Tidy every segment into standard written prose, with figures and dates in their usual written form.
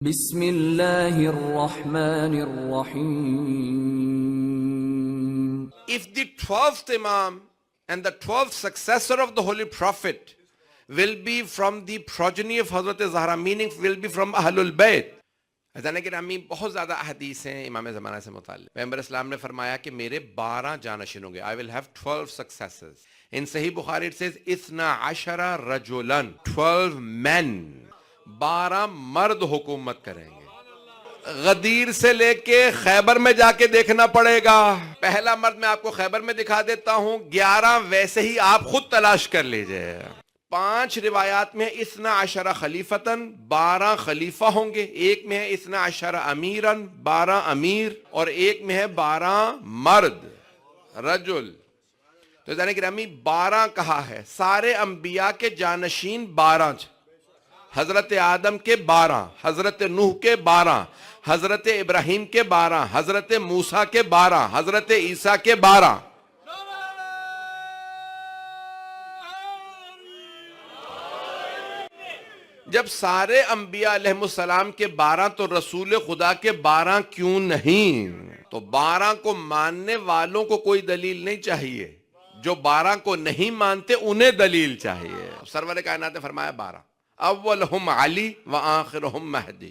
بسم اللہ الرحمن الرحیم. If the 12th Imam and the 12th successor of the Holy Prophet will be from the progeny of Hazrat Zahra, meaning will be from Ahlul Bayt. حضرت گرامی بہت زیادہ احادیث ہیں امام زمانہ سے متعلق. پیغمبر اسلام نے فرمایا کہ میرے 12 جانشین ہوں گے. I will have 12 successors. In Sahih Bukhari it says 12 رجلاً 12 men. 12 مرد حکومت کریں گے. غدیر سے لے کے خیبر میں جا کے دیکھنا پڑے گا. پہلا مرد میں آپ کو خیبر میں دکھا دیتا ہوں. 11 ویسے ہی آپ خود تلاش کر لیجئے. 5 روایات میں 12 خلیفتاً 12 خلیفہ ہوں گے. ایک میں ہے 12 امیراً 12 امیر، اور ایک میں ہے 12 مرد رجل. تو حضرت گرامی 12 کہا ہے. سارے انبیاء کے جانشین 12 تھے. حضرت آدم کے 12، حضرت نوح کے 12، حضرت ابراہیم کے 12، حضرت موسیٰ کے 12، حضرت عیسیٰ کے 12. جب سارے انبیاء علیہ السلام کے 12 تو رسول خدا کے 12 کیوں نہیں؟ تو 12 کو ماننے والوں کو کوئی دلیل نہیں چاہیے، جو 12 کو نہیں مانتے انہیں دلیل چاہیے. سرور کائنات نے فرمایا 12. اولہم علی و آخرہم مہدی.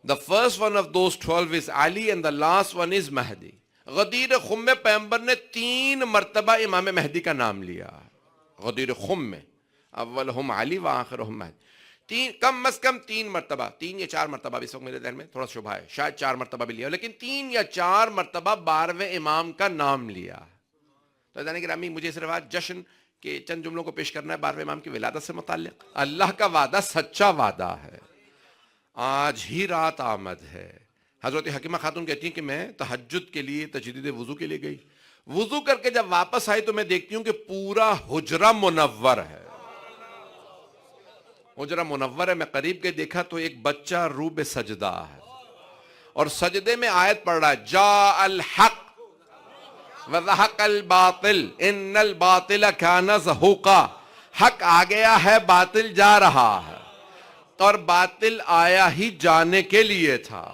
The first one of those 12 is Ali and the last one is مہدی. غدیر خم میں پیغمبر نے 3 مرتبہ امام مہدی کا نام لیا. غدیر خم میں اولہم علی و آخرہم مہدی. کم از کم 3 مرتبہ، 3 یا 4 مرتبہ، اس وقت میرے ذہن میں تھوڑا شبہ ہے، شاید 4 مرتبہ بھی لیا، لیکن 3 یا 4 مرتبہ 12ویں امام کا نام لیا. تو حضرت گرامی مجھے صرف آج جشن کے چند جملوں کو پیش کرنا ہے 12ویں امام کی ولادت سے متعلق. اللہ کا وعدہ سچا وعدہ ہے. آج ہی رات آمد ہے. حضرت حکیمہ خاتون کہتی ہیں کہ میں تہجد کے لیے تجدید وضو کے لیے گئی. وضو کر کے جب واپس آئی تو میں دیکھتی ہوں کہ پورا حجرہ منور ہے. حجرہ منور ہے. میں قریب کے دیکھا تو ایک بچہ رو بے سجدہ ہے، اور سجدے میں آیت پڑھ رہا ہے جاء الحق وزہق الباطل ان الباطل کان زہوقا. حق آ گیا ہے، باطل جا رہا ہے، اور باطل آیا ہی جانے کے لیے تھا.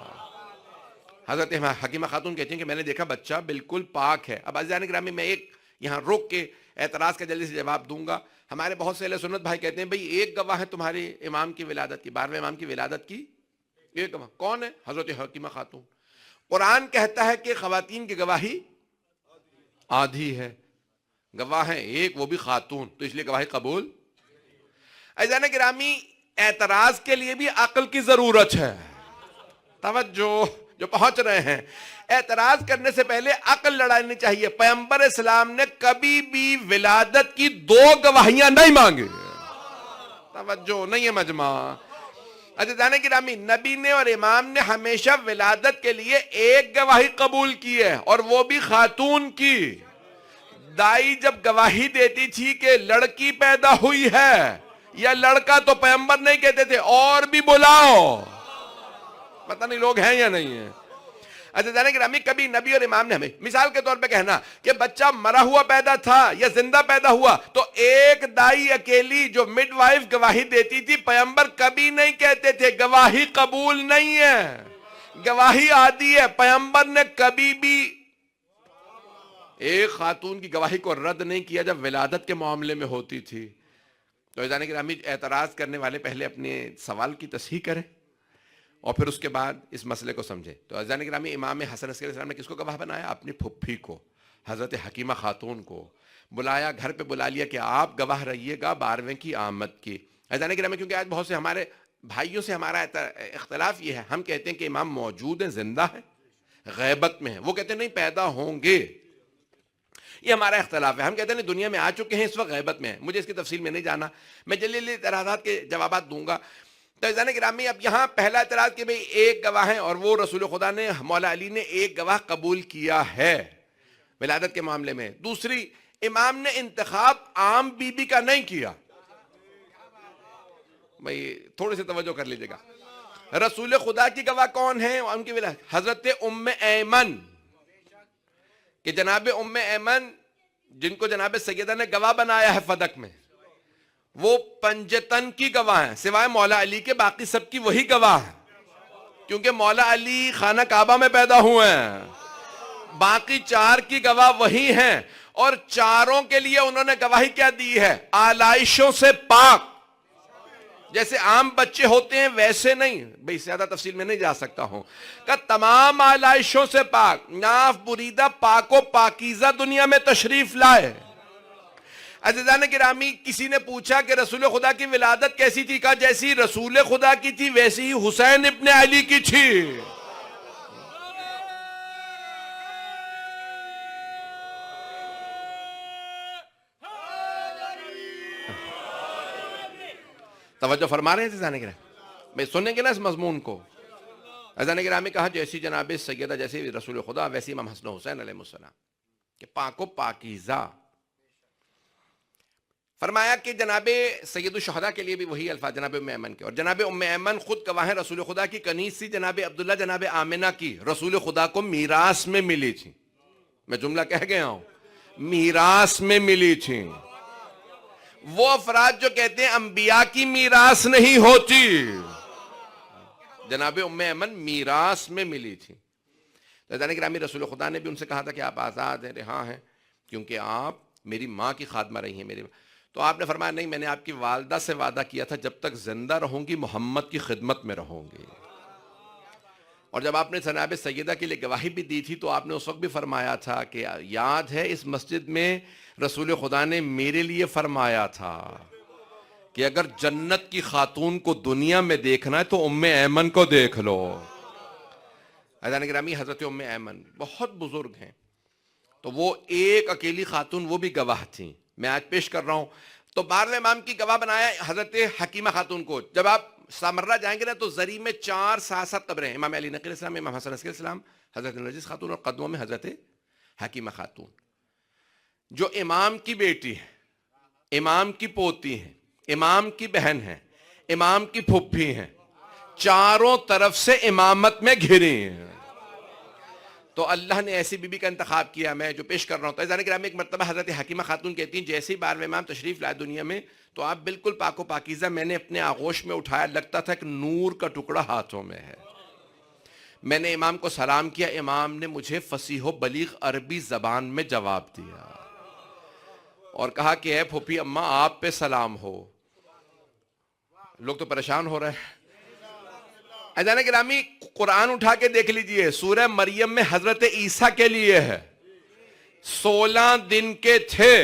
حضرت حکیمہ خاتون کہتی ہیں کہ میں نے دیکھا بچہ بالکل پاک ہے. اب عزیزان گرامی میں ایک یہاں روک کے اعتراض کا جلدی سے جواب دوں گا. ہمارے بہت سے اہل سنت بھائی کہتے ہیں بھئی ایک گواہ ہے تمہارے امام کی ولادت کی، 12ویں امام کی ولادت کی ایک گواہ. کون ہے؟ حضرت حکیمہ خاتون. قرآن کہتا ہے کہ خواتین کی گواہی آدھی ہے. گواہ ہیں ایک، وہ بھی خاتون، تو اس لیے گواہی قبول. عزیزان گرامی اعتراض کے لیے بھی عقل کی ضرورت ہے. توجہ جو پہنچ رہے ہیں، اعتراض کرنے سے پہلے عقل لڑانی چاہیے. پیغمبر اسلام نے کبھی بھی ولادت کی 2 گواہیاں نہیں مانگی. توجہ نہیں ہے مجمع. عزیزان گرامی نبی نے اور امام نے ہمیشہ ولادت کے لیے ایک گواہی قبول کی ہے، اور وہ بھی خاتون کی. دائی جب گواہی دیتی تھی کہ لڑکی پیدا ہوئی ہے یا لڑکا، تو پیغمبر نہیں کہتے تھے اور بھی بلاؤ. پتہ نہیں لوگ ہیں یا نہیں ہیں. عزیزان گرامی کبھی نبی اور امام نے ہمیں مثال کے طور پہ کہنا کہ بچہ مرا ہوا پیدا تھا یا زندہ پیدا ہوا، تو ایک دائی اکیلی جو مڈ وائف گواہی دیتی تھی، پیغمبر کبھی نہیں کہتے تھے گواہی قبول نہیں ہے، گواہی آدھی ہے. پیغمبر نے کبھی بھی ایک خاتون کی گواہی کو رد نہیں کیا جب ولادت کے معاملے میں ہوتی تھی. تو عزیزان گرامی اعتراض کرنے والے پہلے اپنے سوال کی تصحیح کریں اور پھر اس کے بعد اس مسئلے کو سمجھیں. تو عزیزان گرامی امام حسن علیہ السلام نے کس کو گواہ بنایا؟ اپنی پھپھی کو، حضرت حکیمہ خاتون کو بلایا، گھر پہ بلا لیا کہ آپ گواہ رہیے گا 12ویں کی آمد کی. عزیزان گرامی کیونکہ آج بہت سے ہمارے بھائیوں سے ہمارا اختلاف یہ ہے، ہم کہتے ہیں کہ امام موجود ہیں، زندہ ہیں، غیبت میں ہیں. وہ کہتے ہیں نہیں پیدا ہوں گے. یہ ہمارا اختلاف ہے. ہم کہتے ہیں نہیں دنیا میں آ چکے ہیں، اس وقت غیبت میں ہیں. مجھے اس کی تفصیل میں نہیں جانا، میں جلدی اعتراضات کے جوابات دوں گا. تو عزیزان گرامی اب یہاں پہلا اعتراض کہ بھئی ایک گواہ ہے، اور وہ رسول خدا نے مولا علی نے ایک گواہ قبول کیا ہے ولادت کے معاملے میں. دوسری، امام نے انتخاب عام بی بی کا نہیں کیا. بھئی تھوڑی سی توجہ کر لیجئے گا. رسول خدا کی گواہ کون ہیں ان کی ولادت؟ حضرت ام ایمن، کہ جناب ام ایمن جن کو جناب سیدہ نے گواہ بنایا ہے فدق میں، وہ پنجتن کی گواہ ہیں، سوائے مولا علی کے باقی سب کی وہی گواہ ہیں. کیونکہ مولا علی خانہ کعبہ میں پیدا ہوئے ہیں، باقی 4 کی گواہ وہی ہیں، اور چاروں کے لیے انہوں نے گواہی کیا دی ہے؟ آلائشوں سے پاک۔ جیسے عام بچے ہوتے ہیں ویسے نہیں، بھئی زیادہ تفصیل میں نہیں جا سکتا ہوں، کہ تمام آلائشوں سے پاک، ناف بریدہ پاک و پاکیزہ دنیا میں تشریف لائے۔ عزیزان گرامی، کسی نے پوچھا کہ رسول خدا کی ولادت کیسی تھی؟ کہا جیسی رسول خدا کی تھی ویسی ہی حسین ابن علی کی تھی۔ توجہ فرما رہے ہیں عزیزان گرامی؟ میں سنیں گے نا اس مضمون کو۔ عزیزان گرامی، کہا جیسی جناب سیدہ، جیسی رسول خدا ویسی امام حسن و حسین علیہ السلام، کہ پاک و پاکیزہ۔ فرمایا کہ جناب سید الشہداء کے لیے بھی وہی الفاظ جناب ام ایمن کے، اور جناب ام ایمن خود گواہ ہیں رسول خدا کی کنیز سی جناب عبداللہ جناب آمنہ کی رسول خدا کو میراث میں ملی تھی۔ میں جملہ کہہ گیا ہوں، میراث میں ملی تھی۔ وہ افراد جو کہتے ہیں انبیاء کی میراث نہیں ہوتی، جناب ام ایمن میراث میں ملی تھی۔ عزیزان گرامی، رسول خدا نے بھی ان سے کہا تھا کہ آپ آزاد ہیں، رہا ہیں، کیونکہ آپ میری ماں کی خادمہ رہی ہیں۔ تو آپ نے فرمایا نہیں، میں نے آپ کی والدہ سے وعدہ کیا تھا جب تک زندہ رہوں گی محمد کی خدمت میں رہوں گی۔ اور جب آپ نے جناب سیدہ کے لیے گواہی بھی دی تھی تو آپ نے اس وقت بھی فرمایا تھا کہ یاد ہے اس مسجد میں رسول خدا نے میرے لیے فرمایا تھا کہ اگر جنت کی خاتون کو دنیا میں دیکھنا ہے تو ام ایمن کو دیکھ لو۔ عزیزان گرامی، حضرت ام ایمن بہت بزرگ ہیں، تو وہ ایک اکیلی خاتون وہ بھی گواہ تھیں۔ میں آج پیش کر رہا ہوں، تو 12ویں امام کی گواہ بنایا حضرت حکیمہ خاتون کو۔ جب آپ سامرہ جائیں گے نا تو زری میں 4 7 قبریں ہیں، امام علی نقی علیہ السلام، امام حسن علیہ السلام، حضرت نرجس خاتون، اور قدموں میں حضرت حکیمہ خاتون، جو امام کی بیٹی ہے، امام کی پوتی ہیں، امام کی بہن ہیں، امام کی پھپھی ہیں، چاروں طرف سے امامت میں گھری ہیں۔ تو اللہ نے ایسی بی بی کا انتخاب کیا، میں جو پیش کر رہا ہوں۔ تو عزیزان گرامی، ایک مرتبہ حضرت حکیمہ خاتون کہتی ہیں جیسے ہی 12ویں امام تشریف لائے دنیا میں تو آپ بالکل پاک و پاکیزہ، میں نے اپنے آغوش میں اٹھایا، لگتا تھا کہ نور کا ٹکڑا ہاتھوں میں ہے۔ میں نے امام کو سلام کیا، امام نے مجھے فصیح و بلیغ عربی زبان میں جواب دیا اور کہا کہ اے پھوپھی اماں آپ پہ سلام ہو۔ لوگ تو پریشان ہو رہے ہیں۔ عزیزان گرامی، قرآن اٹھا کے دیکھ لیجئے، سورہ مریم میں حضرت عیسیٰ کے لیے ہے، 16 دن کے تھے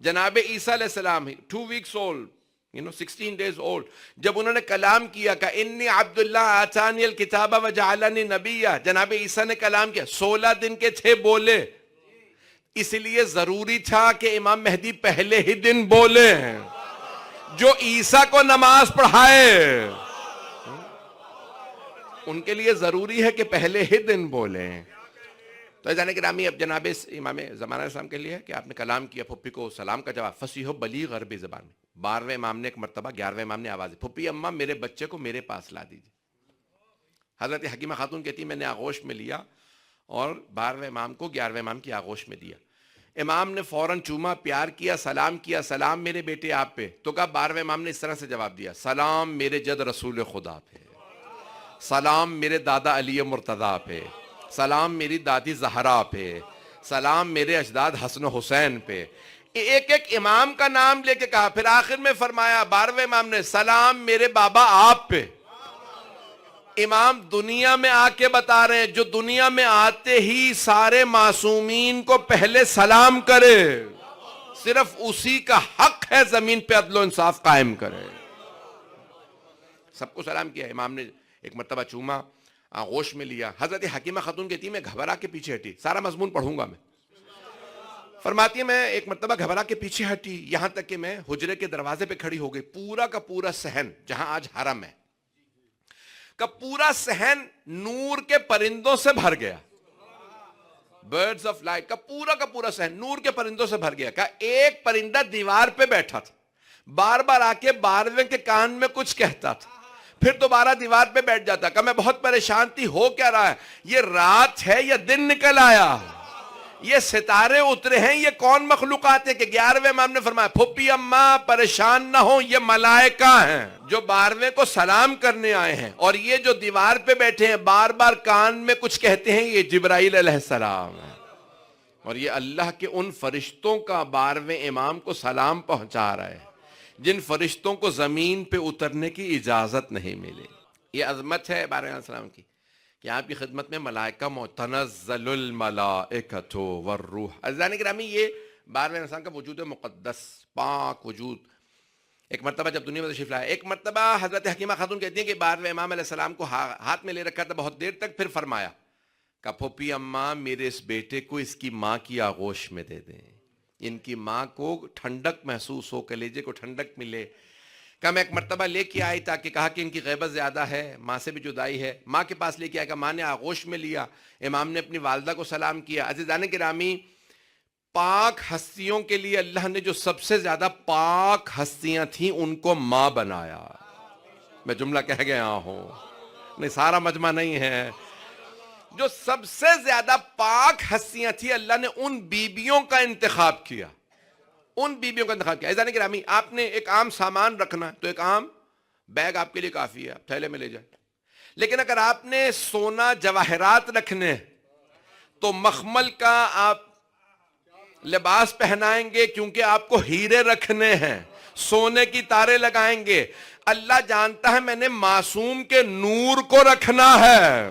جناب عیسیٰ علیہ السلام، 2 weeks old, 16 days old، جب انہوں نے کلام کیا کہ انی عبداللہ آتانی الکتاب وجعلنی نبیہ، جناب عیسیٰ نے کلام کیا، 16 دن کے تھے بولے، اس لیے ضروری تھا کہ امام مہدی پہلے ہی دن بولے ہیں، جو عیسیٰ کو نماز پڑھائے ان کے لیے ضروری ہے کہ پہلے ہی دن بولیں۔ تو عزیزان گرامی، اب جناب امام زمانہ اسلام کے لیے ہے کہ آپ نے کلام کیا، پھپھی کو سلام کا جواب فصیح و بلیغ عربی زبان میں۔ 12ویں امام نے ایک مرتبہ، 11ویں امام نے آواز دی، پھپھی اماں میرے بچے کو میرے پاس لا دیجیے۔ حضرت حکیمہ خاتون کہتی میں نے آغوش میں لیا اور 12ویں امام کو 11ویں امام کی آغوش میں دیا۔ امام نے فوراً چوما، پیار کیا، سلام کیا، سلام میرے بیٹے آپ پہ۔ تو کہا 12ویں امام نے اس طرح سے جواب دیا، سلام میرے جد رسول خدا پہ، سلام میرے دادا علی مرتضیٰ پہ، سلام میری دادی زہرا پہ، سلام میرے اجداد حسن و حسین پہ۔ ایک ایک امام کا نام لے کے کہا، پھر آخر میں فرمایا 12ویں امام نے سلام میرے بابا آپ پہ۔ امام دنیا میں آ کے بتا رہے ہیں جو دنیا میں آتے ہی سارے معصومین کو پہلے سلام کرے، صرف اسی کا حق ہے زمین پہ عدل و انصاف قائم کرے۔ سب کو سلام کیا، امام نے ایک مرتبہ چوما، آغوش میں لیا۔ حضرت حکیمہ خاتون کہتی ہے میں گھبرا کے پیچھے ہٹی، سارا مضمون پڑھوں گا میں۔ فرماتی ہے میں ایک مرتبہ گھبرا کے پیچھے ہٹی، یہاں تک کہ میں حجرے کے دروازے پہ کھڑی ہو گئی۔ پورا کا پورا صحن جہاں آج حرم ہے کا پورا صحن نور کے پرندوں سے بھر گیا، برڈز آف لائٹ کا پورا صحن نور کے پرندوں سے بھر گیا۔ کہا ایک پرندہ دیوار پہ بیٹھا تھا، بار بار آ کے 12ویں کے کان میں کچھ کہتا تھا، پھر دوبارہ دیوار پہ بیٹھ جاتا۔ کہ میں بہت پریشان تھی، ہو کیا رہا ہے، یہ رات ہے یا دن نکل آیا، یہ ستارے اترے ہیں، یہ کون مخلوقات ہے؟ کہ 11ویں امام نے فرمایا پھپھی اماں پریشان نہ ہو، یہ ملائکہ ہیں جو 12ویں کو سلام کرنے آئے ہیں اور یہ جو دیوار پہ بیٹھے ہیں بار بار کان میں کچھ کہتے ہیں، یہ جبرائیل علیہ السلام ہے، اور یہ اللہ کے ان فرشتوں کا 12ویں امام کو سلام پہنچا رہا ہے جن فرشتوں کو زمین پہ اترنے کی اجازت نہیں ملی۔ یہ عظمت ہے 12ویں علیہ السلام کی کہ آپ کی خدمت میں ملائکہ تنزل الملائکۃ والروح۔ عزیزان گرامی، یہ 12ویں علیہ السلام کا وجود مقدس، پاک وجود ایک مرتبہ جب دنیا میں تشریف لایا، ایک مرتبہ حضرت حکیمہ خاتون کہتی ہیں کہ 12ویں امام علیہ السلام کو ہاتھ میں لے رکھا تھا بہت دیر تک، پھر فرمایا کہ پھوپھی اماں میرے اس بیٹے کو اس کی ماں کی آغوش میں دے دیں، ان کی ماں کو ٹھنڈک محسوس ہو، کلیجے کو ٹھنڈک ملے۔ کہ میں ایک مرتبہ لے کے آئی تاکہ کہا کہ ان کی غیبت زیادہ ہے، ماں سے بھی جدائی ہے، ماں کے پاس لے کے آیا کہ ماں نے آغوش میں لیا، امام نے اپنی والدہ کو سلام کیا۔ عزیزان گرامی، پاک ہستیوں کے لیے اللہ نے جو سب سے زیادہ پاک ہستیاں تھیں ان کو ماں بنایا۔ میں جملہ کہہ گیا ہوں، نہیں سارا مجمع نہیں ہے، جو سب سے زیادہ پاک ہستیاں تھیں اللہ نے ان بیبیوں کا انتخاب کیا، ان بیبیوں کا انتخاب کیا۔ عزیزان گرامی، آپ نے ایک عام سامان رکھنا ہے تو ایک عام بیگ آپ کے لیے کافی ہے، آپ تھیلے میں لے جائیں، لیکن اگر آپ نے سونا جواہرات رکھنے تو مخمل کا آپ لباس پہنائیں گے کیونکہ آپ کو ہیرے رکھنے ہیں، سونے کی تارے لگائیں گے۔ اللہ جانتا ہے میں نے معصوم کے نور کو رکھنا ہے۔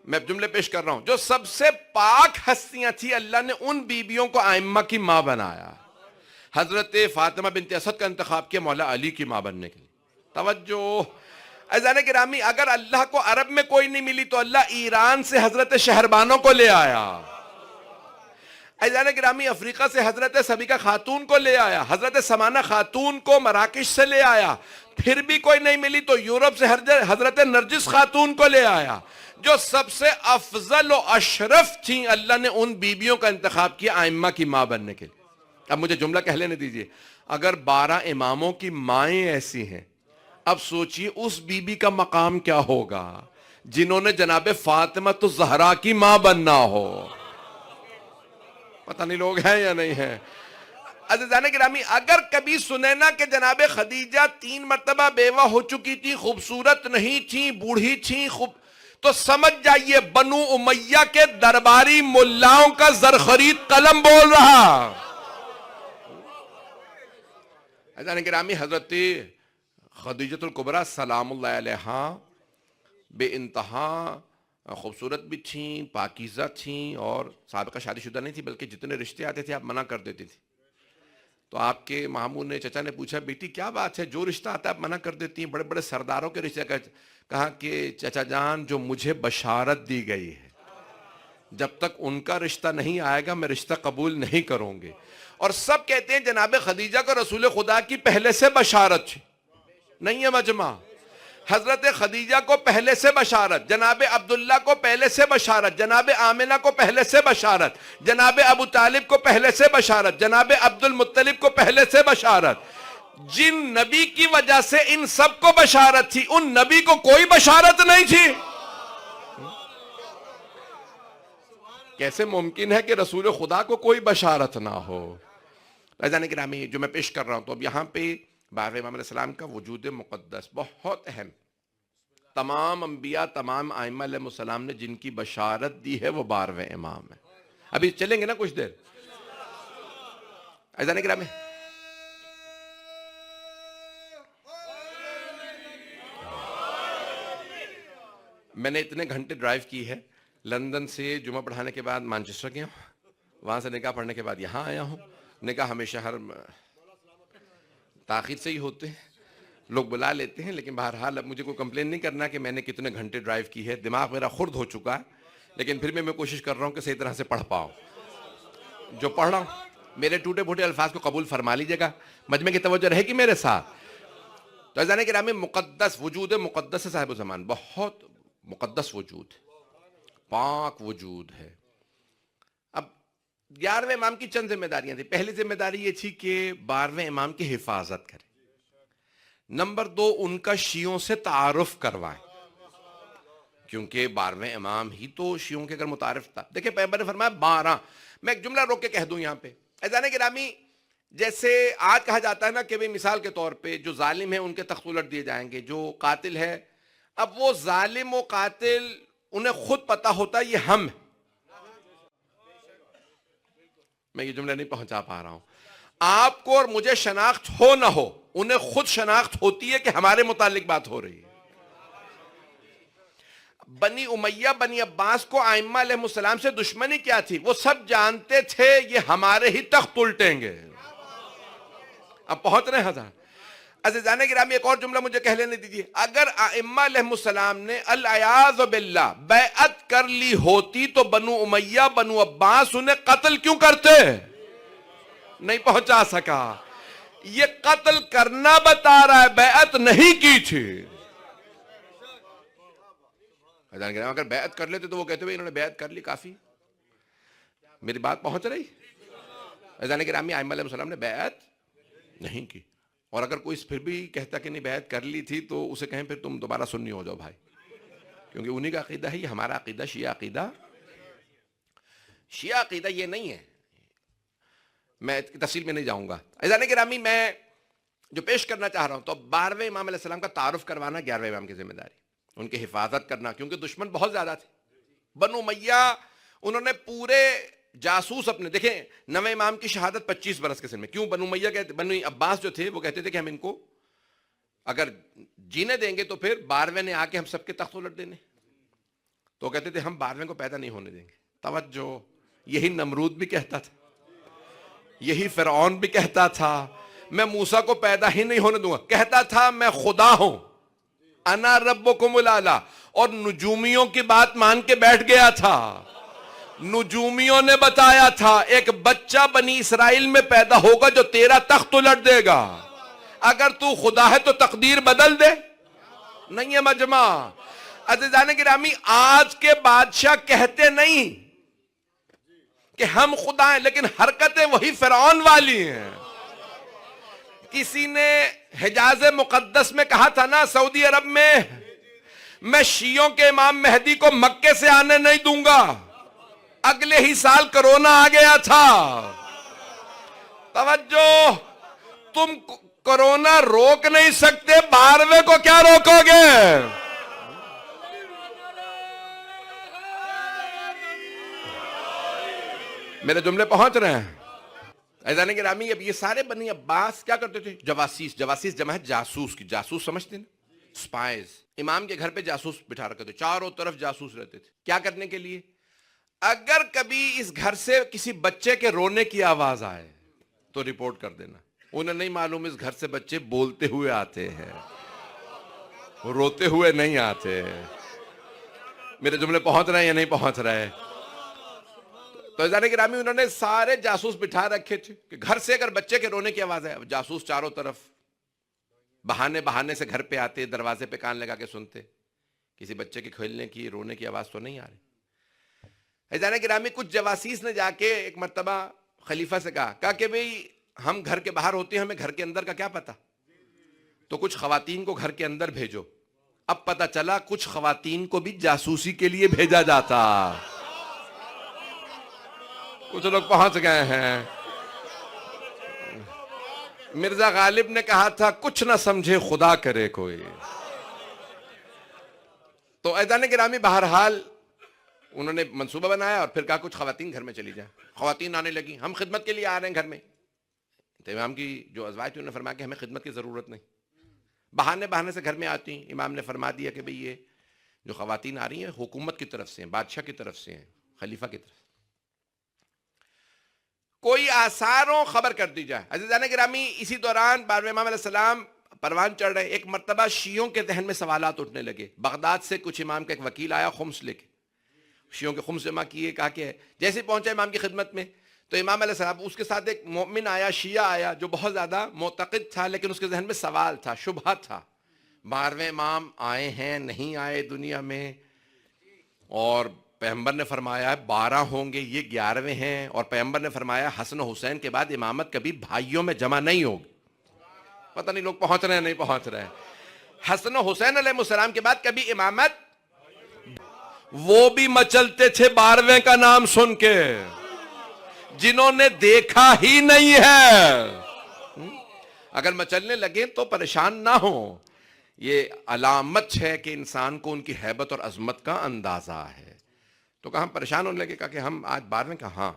میں جملے پیش کر رہا ہوں، جو سب سے پاک ہستیاں تھی اللہ نے ان بیبیوں کو ائمہ کی ماں بنایا۔ حضرت فاطمہ بنت اسد کا انتخاب کیا مولا علی کی ماں بننے کے لیے۔ توجہ عزیزان گرامی، اگر اللہ کو عرب میں کوئی نہیں ملی تو اللہ ایران سے حضرت شہربانو کو لے آیا، عزیزان گرامی افریقہ سے حضرت سبیکہ خاتون کو لے آیا، حضرت سمانہ خاتون کو مراکش سے لے آیا، پھر بھی کوئی نہیں ملی تو یورپ سے حضرت نرجس خاتون کو لے آیا۔ جو سب سے افضل و اشرف تھیں اللہ نے ان بیبیوں کا انتخاب کیا ائمہ کی ماں بننے کے لیے۔ اب مجھے جملہ کہہ لینے دیجئے، اگر 12 اماموں کی مائیں ایسی ہیں، اب سوچئے اس بیوی کا مقام کیا ہوگا جنہوں نے جناب فاطمہ الزہرا کی ماں بننا ہو۔ پتہ نہیں لوگ ہیں یا نہیں ہیں۔ عزیزان گرامی، اگر کبھی سنے نا کہ جناب خدیجہ 3 مرتبہ بیوہ ہو چکی تھی، خوبصورت نہیں تھی، بوڑھی تھی، تو سمجھ جائیے بنو امیہ کے درباری ملاؤں کا زرخرید قلم بول رہا۔ عزیزان گرامی، حضرت خدیجۃ الکبریٰ سلام اللہ علیہا بے انتہا خوبصورت بھی تھیں، پاکیزہ تھیں، اور سابقہ شادی شدہ نہیں تھی، بلکہ جتنے رشتے آتے تھے آپ منع کر دیتی تھی۔ تو آپ کے ماموں نے، چچا نے پوچھا بیٹی کیا بات ہے، جو رشتہ آتا ہے آپ منع کر دیتی ہیں، بڑے بڑے سرداروں کے رشتے کا۔ کہا کہ چچا جان، جو مجھے بشارت دی گئی ہے جب تک ان کا رشتہ نہیں آئے گا میں رشتہ قبول نہیں کروں گے۔ اور سب کہتے ہیں جناب خدیجہ کو رسول خدا کی پہلے سے بشارت تھی، نہیں ہے مجمع، حضرت خدیجہ کو پہلے سے بشارت، جناب عبداللہ کو پہلے سے بشارت، جناب آمنہ کو پہلے سے بشارت، جناب ابو طالب کو پہلے سے بشارت، جناب عبد المطلب کو پہلے سے بشارت۔ جن نبی کی وجہ سے ان سب کو بشارت تھی، ان نبی کو کوئی بشارت نہیں تھی۔ کیسے ممکن ہے کہ رسول خدا کو کوئی بشارت نہ ہو؟ عزیزان گرامی، جو میں پیش کر رہا ہوں تو اب یہاں پہ 12ویں امام علیہ السلام کا وجود مقدس بہت اہم، تمام انبیاء، تمام ائمہ علیہ السلام نے جن کی بشارت دی ہے وہ 12ویں امام ہے۔ ابھی چلیں گے نا کچھ دیر۔ عزیزان گرامی، میں نے اتنے گھنٹے ڈرائیو کی ہے، لندن سے جمعہ پڑھانے کے بعد مانچسٹر گیا ہوں، وہاں سے نکاح پڑھنے کے بعد یہاں آیا ہوں۔ نکاح ہمیشہ ہر تاخیر سے ہی ہوتے ہیں، لوگ بلا لیتے ہیں، لیکن بہرحال اب مجھے کوئی کمپلین نہیں کرنا کہ میں نے کتنے گھنٹے ڈرائیو کی ہے، دماغ میرا خرد ہو چکا ہے، لیکن پھر بھی میں کوشش کر رہا ہوں کہ صحیح طرح سے پڑھ پاؤں۔ جو پڑھ رہا ہوں میرے ٹوٹے پھوٹے الفاظ کو قبول فرما لیجیے گا، مجمع کی توجہ رہے گی میرے ساتھ۔ تو عزیزان گرامی، مقدس وجود مقدس صاحب زمان، بہت مقدس وجود، پاک وجود ہے۔ اب 11ویں امام کی چند ذمہ داریاں تھیں۔ پہلی ذمہ داری یہ تھی کہ 12ویں امام کی حفاظت کرے۔ نمبر 2، ان کا شیعوں سے تعارف کروائیں، کیونکہ 12ویں امام ہی تو شیعوں کے اگر متعارف تھا۔ دیکھیں پیغمبر نے فرمایا 12، میں ایک جملہ روک کے کہہ دوں یہاں پہ، عزیزان گرامی جیسے آج کہا جاتا ہے نا کہ مثال کے طور پہ جو ظالم ہیں ان کے تخت الٹ دیے جائیں گے، جو قاتل ہے، اب وہ ظالم و قاتل انہیں خود پتا ہوتا ہے یہ ہم، میں یہ جملہ نہیں پہنچا پا رہا ہوں، آپ کو اور مجھے شناخت ہو نہ ہو، انہیں خود شناخت ہوتی ہے کہ ہمارے متعلق بات ہو رہی ہے۔ بنی امیہ بنی عباس کو ائمہ علیہ السلام سے دشمنی کیا تھی؟ وہ سب جانتے تھے یہ ہمارے ہی تخت الٹیں گے۔ اب پہنچ رہے ہیں حضرات۔ عزیزان گرامی ایک اور جملہ مجھے کہہ لینے دیجیے، اگر ائمہ علیہ السلام نے العیاذ باللہ بیعت کر لی ہوتی تو بنو امیہ بنو عباس انہیں قتل کیوں کرتے؟ نہیں پہنچا سکا۔ یہ قتل کرنا بتا رہا ہے، بیعت نہیں کی تھی۔ اگر بیعت کر لیتے تو وہ کہتے ہوئے انہوں نے بیعت کر لی کافی۔ میری بات پہنچ رہی؟ عزیزان گرامی ائمہ علیہ السلام نے بیعت نہیں کی، اور اگر کوئی پھر بھی کہتا کہ نہیں بیعت کر لی تھی تو اسے کہیں پھر تم دوبارہ سنی ہو جاؤ بھائی، کیونکہ انہی کا عقیدہ ہے، یہ ہمارا عقیدہ شیعہ عقیدہ یہ نہیں ہے۔ میں تفصیل میں نہیں جاؤں گا۔ عزیزان گرامی میں جو پیش کرنا چاہ رہا ہوں تو 12ویں امام علیہ السلام کا تعارف کروانا 11ویں امام کی ذمہ داری، ان کی حفاظت کرنا، کیونکہ دشمن بہت زیادہ تھے۔ بنو امیہ انہوں نے پورے جاسوس اپنے، دیکھیں 9ویں امام کی شہادت 25 برس کے سن میں، کیوں؟ بنو امیہ کہتے، بنو عباس جو تھے وہ کہتے تھے کہ ہم ان کو اگر جینے دیں گے تو پھر 12ویں نے آ کے ہم سب کے تخت الٹ دینے، تو کہتے تھے ہم 12ویں کو پیدا نہیں ہونے دیں گے۔ توجہ، یہی نمرود بھی کہتا تھا، یہی فرعون بھی کہتا تھا میں موسیٰ کو پیدا ہی نہیں ہونے دوں گا، کہتا تھا میں خدا ہوں، انا ربکم الاعلی، اور نجومیوں کی بات مان کے بیٹھ گیا تھا۔ نجومیوں نے بتایا تھا ایک بچہ بنی اسرائیل میں پیدا ہوگا جو تیرا تخت الٹ دے گا، اگر تو خدا ہے تو تقدیر بدل دے۔ نہیں ہے مجمع۔ عزیزان گرامی آج کے بادشاہ کہتے نہیں کہ ہم خدا ہیں، لیکن حرکتیں وہی فرعون والی ہیں۔ کسی نے حجاز مقدس میں کہا تھا نا، سعودی عرب میں شیعوں کے امام مہدی کو مکے سے آنے نہیں دوں گا، اگلے ہی سال کرونا آ گیا تھا۔ توجہ، تم کرونا روک نہیں سکتے، 12ویں کو کیا روکو گے؟ میرے جملے پہنچ رہے ہیں؟ عزیزان گرامی اب یہ سارے بنی عباس کیا کرتے تھے؟ جواسیس جمع ہے جاسوس کی، جاسوس سمجھتے ہیں نا، سپائز۔ امام کے گھر پہ جاسوس بٹھا رکھتے تھے، چاروں طرف جاسوس رہتے تھے، کیا کرنے کے لیے؟ اگر کبھی اس گھر سے کسی بچے کے رونے کی آواز آئے تو رپورٹ کر دینا۔ انہیں نہیں معلوم اس گھر سے بچے بولتے ہوئے آتے ہیں، روتے ہوئے نہیں آتے۔ میرے جملے پہنچ رہے ہیں یا نہیں پہنچ رہے؟ تو عزیزان گرامی انہوں نے سارے جاسوس بٹھا رکھے تھے کہ گھر سے اگر بچے کے رونے کی آواز ہے، جاسوس چاروں طرف بہانے سے گھر پہ آتے، دروازے پہ کان لگا کے سنتے کسی بچے کے کھیلنے کی رونے کی آواز تو نہیں آ رہی۔ عزیزان گرامی کچھ جواسیس نے جا کے ایک مرتبہ خلیفہ سے کہا کہ بھئی ہم گھر کے باہر ہوتے ہیں، ہمیں گھر کے اندر کا کیا پتا، تو کچھ خواتین کو گھر کے اندر بھیجو۔ اب پتا چلا کچھ خواتین کو بھی جاسوسی کے لیے بھیجا جاتا۔ کچھ لوگ پہنچ گئے ہیں۔ مرزا غالب نے کہا تھا کچھ نہ سمجھے خدا کرے کوئی۔ تو عزیزان گرامی بہرحال انہوں نے منصوبہ بنایا اور پھر کہا کچھ خواتین گھر میں چلی جائیں۔ خواتین آنے لگی، ہم خدمت کے لیے آ رہے ہیں گھر میں۔ تو امام کی جو ازواج تھی انہوں نے فرمایا کہ ہمیں خدمت کی ضرورت نہیں، بہانے سے گھر میں آتی ہیں۔ امام نے فرما دیا کہ بھئی یہ جو خواتین آ رہی ہیں حکومت کی طرف سے ہیں، بادشاہ کی طرف سے ہیں، خلیفہ کی طرف سے، کوئی آثاروں خبر کر دی جائے۔ عزیزان گرامی اسی دوران 12ویں امام علیہ السلام پروان چڑھ رہے، ایک مرتبہ شیعوں کے ذہن میں سوالات اٹھنے لگے۔ بغداد سے کچھ امام کا ایک وکیل آیا خمس لے کے، شیعوں کے خمس جمع کیے، کہا کہ جیسے پہنچا امام کی خدمت میں تو امام علیہ السلام اس کے ساتھ ایک مومن آیا، شیعہ آیا جو بہت زیادہ معتقد تھا، لیکن اس کے ذہن میں سوال تھا، شبہہ تھا، 12ویں امام آئے ہیں نہیں آئے دنیا میں، اور پیغمبر نے فرمایا 12 ہوں گے، یہ 11ویں ہیں، اور پیغمبر نے فرمایا حسن و حسین کے بعد امامت کبھی بھائیوں میں جمع نہیں ہوگی۔ پتہ نہیں لوگ پہنچ رہے ہیں نہیں پہنچ رہے ہیں۔ حسن و حسین علیہ السلام کے بعد کبھی امامت، وہ بھی مچلتے تھے 12ویں کا نام سن کے، جنہوں نے دیکھا ہی نہیں ہے۔ اگر مچلنے لگیں تو پریشان نہ ہو. یہ علامت ہے کہ انسان کو ان کی ہیبت اور عظمت کا اندازہ ہے. تو کہا ہم پریشان ہونے لگے, کہا کہ ہم آج باہر میں, کہا ہاں,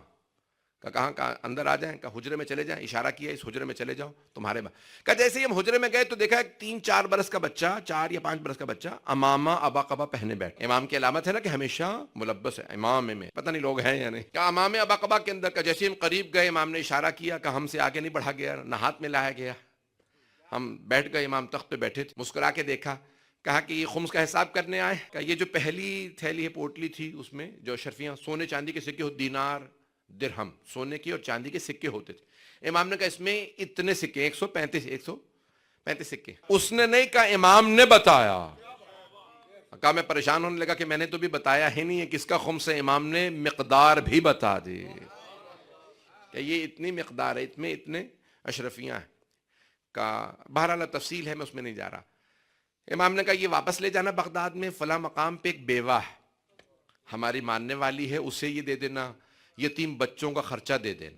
کہاں اندر آ جائیں, کہا حجرے میں چلے جائیں, اشارہ کیا اس حجرے میں چلے جاؤ تمہارے کہا جیسے ہی ہم حجرے میں گئے تو دیکھا 3-4 برس کا بچہ, 4 یا 5 برس کا بچہ امامہ ابا قبا پہنے بیٹھے. امام کی علامت ہے نا کہ ہمیشہ ملبس ہے امام میں, پتہ نہیں لوگ ہیں یا نہیں. کہا امام ابا قبا کے اندر, کا جیسے ہم قریب گئے امام نے اشارہ کیا, کہ ہم سے آگے نہیں بڑھا گیا, نہ ہاتھ میں لایا گیا. ہم بیٹھ گئے, امام تخت پہ بیٹھے تھے, مسکرا کے دیکھا, کہا کہ یہ خمس کا حساب کرنے آئے. کہ یہ جو پہلی تھیلی ہے پوٹلی تھی اس میں جو شرفیاں سونے چاندی کے سکے, دینار درہم سونے کی اور چاندی کے سکے ہوتے تھے. امام نے کہا اس میں اتنے سکے, 135 سکے. اس نے نہیں کہا, امام نے بتایا. کہا میں پریشان ہونے لگا کہ میں نے تو بھی بتایا ہی نہیں ہے کس کا خمس ہے. امام نے مقدار بھی بتا دی کہ یہ اتنی مقدار ہے, اتنے اشرفیاں ہیں. کا بہرحال تفصیل ہے, میں اس میں نہیں جا رہا. امام نے کہا یہ واپس لے جانا بغداد میں, فلاں مقام پہ ایک بیوہ ہے ہماری ماننے والی ہے, اسے یہ دے دینا, یتیم بچوں کا خرچہ دے دینا.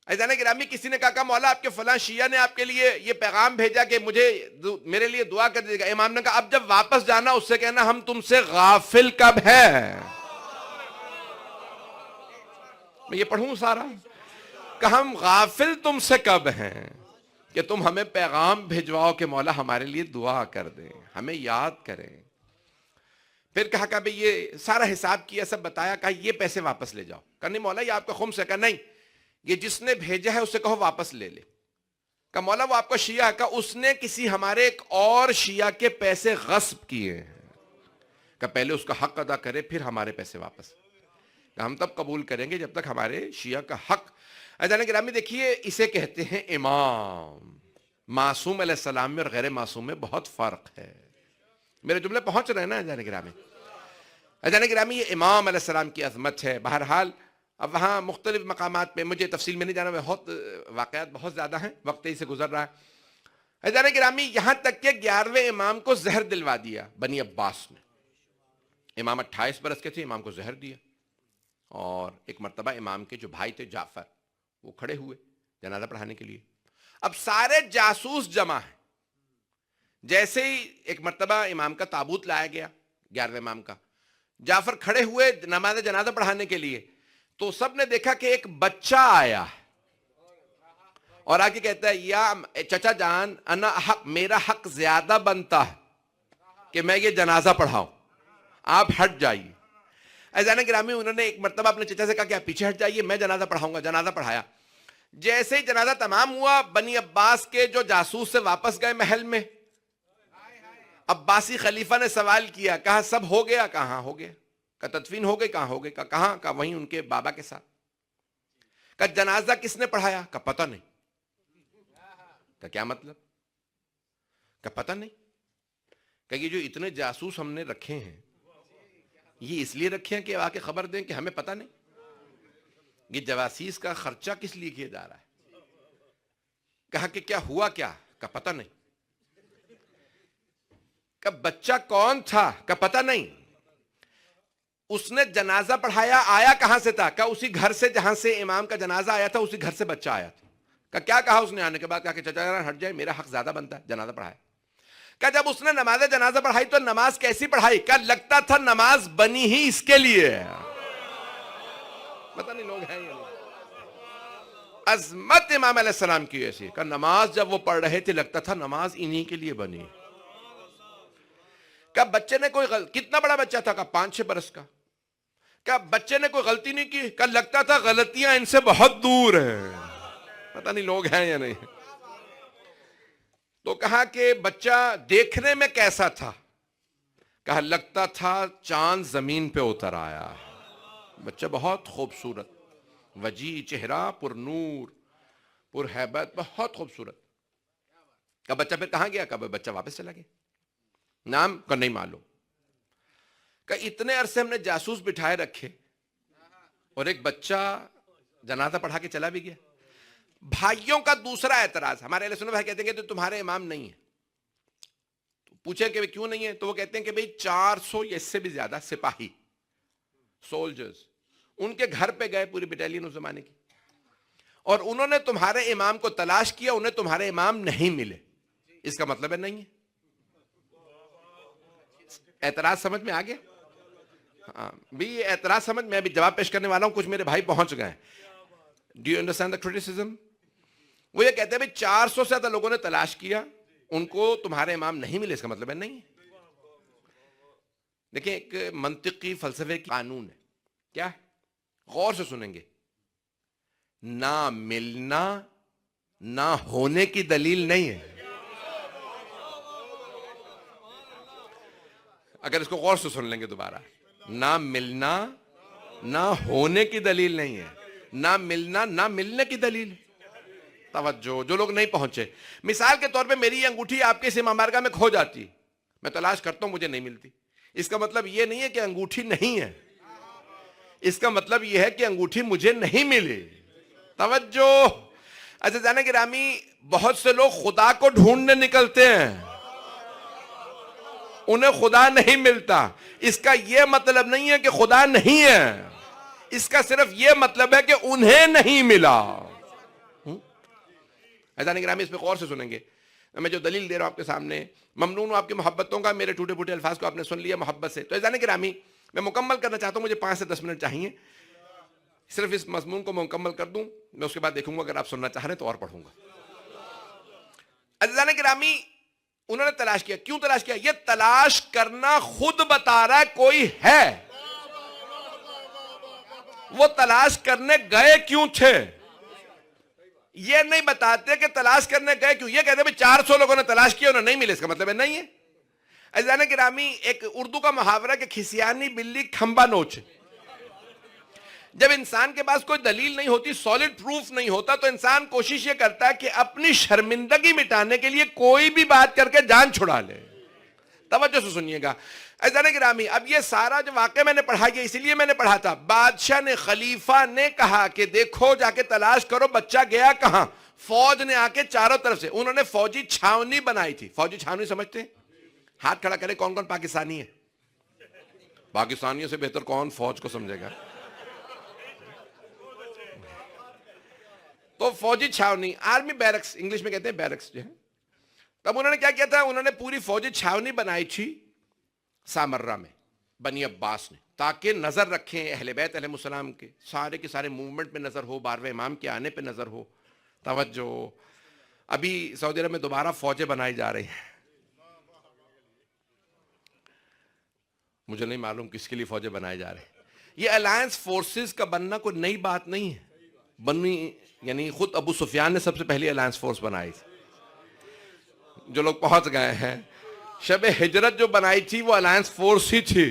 عزیزان گرامی, کسی نے کہا مولا آپ کے فلاں شیعہ نے آپ کے لیے یہ پیغام بھیجا کہ میرے لیے دعا کر دیجیے گا. امام نے کہا اب جب واپس جانا اس سے کہنا ہم تم سے غافل کب ہے. میں یہ پڑھوں سارا, کہ ہم غافل تم سے کب ہیں کہ تم ہمیں پیغام بھیجواؤ کہ مولا ہمارے لیے دعا کر دیں, ہمیں یاد کریں. پھر کہا کہ بھئی یہ سارا حساب کیا, سب بتایا, کہا یہ پیسے واپس لے جاؤ. کہا نہیں مولا یہ آپ کا خمس ہے. کہا نہیں, یہ جس نے بھیجا ہے اسے کہو واپس لے لے. کہا مولا وہ آپ کا شیعہ ہے. کہا اس نے کسی ہمارے ایک اور شیعہ کے پیسے غصب کیے ہیں. کہا پہلے اس کا حق ادا کرے پھر ہمارے پیسے واپس. کہا ہم تب قبول کریں گے جب تک ہمارے شیعہ کا حق. عزیزان گرامی دیکھیے, اسے کہتے ہیں امام. معصوم علیہ السلام میں اور غیر معصوم میں بہت فرق ہے. میرے جملے پہنچ رہے ہیں نا عزیزان گرامی. عزیزان گرامی یہ امام علیہ السلام کی عظمت ہے. بہرحال اب وہاں مختلف مقامات پہ, مجھے تفصیل میں نہیں جانا, بہت واقعات بہت زیادہ ہیں, وقت ہی سے گزر رہا ہے. عزیزان گرامی یہاں تک کہ 11ویں امام کو زہر دلوا دیا بنی عباس نے. امام 28 برس کے تھے, امام کو زہر دیا. اور ایک مرتبہ امام کے جو بھائی تھے جعفر, وہ کھڑے ہوئے جنازہ پڑھانے کے لیے. اب سارے جاسوس جمع ہیں. جیسے ہی ایک مرتبہ امام کا تابوت لایا گیا 11ویں امام کا, جعفر کھڑے ہوئے نماز جنازہ پڑھانے کے لیے, تو سب نے دیکھا کہ ایک بچہ آیا اور آگے کہتا ہے یا چچا جان انا حق, میرا حق زیادہ بنتا ہے کہ میں یہ جنازہ پڑھاؤں, آپ ہٹ جائیے. عزیزان گرامی انہوں نے ایک مرتبہ اپنے چچا سے کہا کہ آپ پیچھے ہٹ جائیے, میں جنازہ پڑھاؤں گا. جنازہ پڑھایا. جیسے ہی جنازہ تمام ہوا, بنی عباس کے جو جاسوس سے واپس گئے محل میں, عباسی خلیفہ نے سوال کیا, کہا سب ہو گیا؟ کہاں ہو گیا. کہا تدفین ہو گئی؟ کہاں ہو گئی. کہاں؟ کہا وہیں ان کے بابا کے ساتھ. کہا جنازہ کس نے پڑھایا؟ کہا پتہ نہیں. کہا کیا مطلب؟ کہا پتہ نہیں. کہ یہ جو اتنے جاسوس ہم نے رکھے ہیں, یہ اس لیے رکھے ہیں کہ آ کے خبر دیں کہ ہمیں پتہ نہیں. یہ جواسیس کا خرچہ کس لیے کیا جا رہا ہے؟ کہا کہ کیا ہوا کیا؟ کہا پتہ نہیں. کہ بچہ کون تھا؟ کہ پتہ نہیں. اس نے جنازہ پڑھایا, آیا کہاں سے تھا؟ کہ اسی گھر سے جہاں سے امام کا جنازہ آیا تھا, اسی گھر سے بچہ آیا تھا. کہ کیا کہا اس نے آنے کے بعد؟ کہا کہ چچا جان ہٹ جائے, میرا حق زیادہ بنتا ہے, جنازہ پڑھایا. کہ جب اس نے نماز جنازہ پڑھائی تو نماز کیسی پڑھائی؟ کہ لگتا تھا نماز بنی ہی اس کے لیے. پتہ نہیں لوگ ہیں یا نہیں. عظمت امام علیہ السلام کی ایسی کہ نماز جب وہ پڑھ رہے تھے لگتا تھا نماز انہی کے لیے بنی. کہ بچے نے کوئی کتنا بڑا بچہ تھا؟ کہ 5-6 برس کا. کہ بچے نے کوئی غلطی نہیں کی؟ کہ لگتا تھا غلطیاں ان سے بہت دور ہیں. پتہ نہیں لوگ ہیں یا نہیں. تو کہا کہ بچہ دیکھنے میں کیسا تھا؟ کہا لگتا تھا چاند زمین پہ اتر آیا. بچہ بہت خوبصورت, وجیح چہرہ, پر نور, پر ہیبت, بہت خوبصورت. کہ بچہ پھر کہاں گیا؟ کہ بچہ واپس چلا گیا. نام کا نہیں معلوم. کہ اتنے عرصے ہم نے جاسوس بٹھائے رکھے اور ایک بچہ جنازہ پڑھا کے چلا بھی گیا. بھائیوں کا دوسرا اعتراض, ہمارے اہل سنت بھائی کہتے ہیں کہ تو تمہارے امام نہیں ہیں. پوچھیں کہ کیوں نہیں ہے؟ تو وہ کہتے ہیں کہ بھئی 400 یا اس سے بھی زیادہ سپاہی, سولجرز, ان کے گھر پہ گئے, پوری بٹالین اس زمانے کی, اور انہوں نے تمہارے امام کو تلاش کیا, انہیں تمہارے امام نہیں ملے, اس کا مطلب ہے نہیں ہے. اعتراض سمجھ میں آ گیا؟ ہاں بھی یہ اعتراض سمجھ میں, ابھی جواب پیش کرنے والا ہوں, کچھ میرے بھائی پہنچ گئے. Do you understand the criticism? وہ یہ کہتے ہیں بھائی 400 سے زیادہ لوگوں نے تلاش کیا, ان کو تمہارے امام نہیں ملے, اس کا مطلب ہے نہیں ہے. دیکھیں ایک منطقی فلسفے کی قانون ہے, کیا ہے؟ غور سے سنیں گے. نہ ملنا نہ ہونے کی دلیل نہیں ہے. اگر اس کو غور سے سن لیں گے دوبارہ, نہ ملنا نہ ہونے کی دلیل نہیں ہے, نہ ملنا نہ ملنے کی دلیل ہے. توجہ, جو لوگ نہیں پہنچے, مثال کے طور پہ میری انگوٹھی آپ کے سیما مارگا میں کھو جاتی, میں تلاش کرتا ہوں, مجھے نہیں ملتی, اس کا مطلب یہ نہیں ہے کہ انگوٹھی نہیں ہے, اس کا مطلب یہ ہے کہ انگوٹھی مجھے نہیں ملی. توجہ. عزیزان گرامی, بہت سے لوگ خدا کو ڈھونڈنے نکلتے ہیں, انہیں خدا نہیں ملتا. اس کا یہ مطلب نہیں ہے کہ خدا نہیں ہے, اس کا صرف یہ مطلب ہے کہ انہیں نہیں ملا. عزیزان گرامی, اس پہ غور سے سنیں گے. میں جو دلیل دے رہا ہوں آپ کے سامنے, ممنون ہوں آپ کی محبتوں کا, میرے ٹوٹے پھوٹے الفاظ کو آپ نے سن لیا محبت سے. تو عزیزان گرامی, میں مکمل کرنا چاہتا ہوں, مجھے 5 سے 10 منٹ چاہیے, صرف اس مضمون کو میں مکمل کر دوں, میں اس کے بعد دیکھوں گا اگر آپ سننا چاہ رہے ہیں تو اور پڑھوں گا. عزیزان گرامی, انہوں نے تلاش کیا. کیوں تلاش کیا؟ یہ تلاش کرنا خود بتا رہا ہے کوئی ہے. وہ تلاش کرنے گئے کیوں تھے, یہ نہیں بتاتے کہ تلاش کرنے گئے کیوں. یہ کہتے ہیں 400 لوگوں نے تلاش کیا, انہیں نہیں ملے, اس کا مطلب ہے نہیں ہے. عزیزان گرامی, ایک اردو کا محاورہ کہ کھسیانی بلی کھمبا نوچ. جب انسان کے پاس کوئی دلیل نہیں ہوتی, سالڈ پروف نہیں ہوتا, تو انسان کوشش یہ کرتا ہے کہ اپنی شرمندگی مٹانے کے لیے کوئی بھی بات کر کے جان چھڑا لے. توجہ سے سنیے گا عزیزان گرامی, اب یہ سارا جو واقعہ میں نے پڑھا, یہ اسی لیے میں نے پڑھا تھا. بادشاہ نے, خلیفہ نے کہا کہ دیکھو جا کے تلاش کرو بچہ گیا کہاں. فوج نے آ کے چاروں طرف سے, انہوں نے فوجی چھاونی بنائی تھی. فوجی چھاونی سمجھتے ہیں؟ ہاتھ کھڑا کرے کون کون پاکستانی ہے. پاکستانیوں سے بہتر کون فوج کو سمجھے گا. تو فوجی چھاونی, آرمی بیرکس انگلش میں کہتے ہیں, بیرکس جو ہے. تب انہوں نے کیا کیا تھا, انہوں نے پوری فوجی چھاونی بنائی تھی سامرہ میں, بنی عباس نے, تاکہ نظر رکھیں اہل بیت علیہ السلام کے سارے کے سارے موومنٹ پہ نظر ہو, 12ویں امام کے آنے پہ نظر ہو. توجہ. ابھی سعودی عرب میں دوبارہ فوجیں بنائی جا رہی ہیں, مجھے نہیں معلوم کس کے لیے فوجیں بنائی جا رہی ہیں. یہ الائنس فورسز کا بننا کوئی نئی بات نہیں ہے, بنی یعنی خود ابو سفیان نے سب سے پہلی الائنس فورس بنائی تھی. جو لوگ پہنچ گئے ہیں, شب ہجرت جو بنائی تھی وہ الائنس فورس ہی تھی.